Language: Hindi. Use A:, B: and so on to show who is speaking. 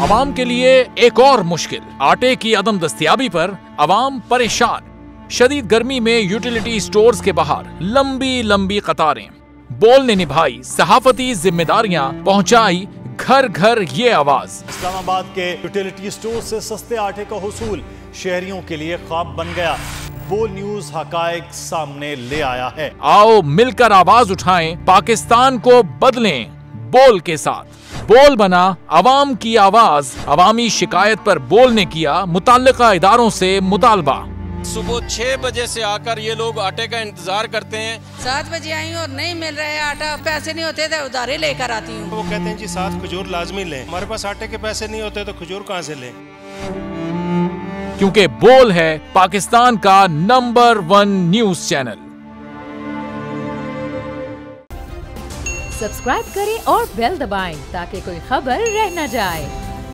A: अवाम के लिए एक और मुश्किल, आटे की अदम दस्तयाबी पर अवाम परेशान। शदीद गर्मी में यूटिलिटी स्टोर्स के बाहर लंबी लंबी कतारें। बोल ने निभाई सहाफती जिम्मेदारियां, पहुंचाई घर घर ये आवाज।
B: इस्लामाबाद के यूटिलिटी स्टोर से सस्ते आटे का हुसूल शहरियों के लिए ख्वाब बन गया। बोल न्यूज हकायक सामने ले आया है।
A: आओ मिलकर आवाज उठाएं, पाकिस्तान को बदलें बोल के साथ। बोल बना अवाम की आवाज। अवामी शिकायत पर बोल ने किया मुताल्लिका इदारों से मुतालबा।
C: सुबह 6 बजे से आकर ये लोग आटे का इंतजार करते हैं।
D: 7 बजे आई और नहीं मिल रहा है आटा, पैसे नहीं होते तो उधारे लेकर आती हूँ।
E: वो कहते हैं जी 7 खजूर लाजमी लें। हमारे पास आटे के पैसे नहीं होते तो खजूर कहाँ से लें?
A: क्योंकि बोल है पाकिस्तान का नंबर 1 न्यूज चैनल।
F: सब्सक्राइब करें और बेल दबाएं ताकि कोई खबर रह न जाए।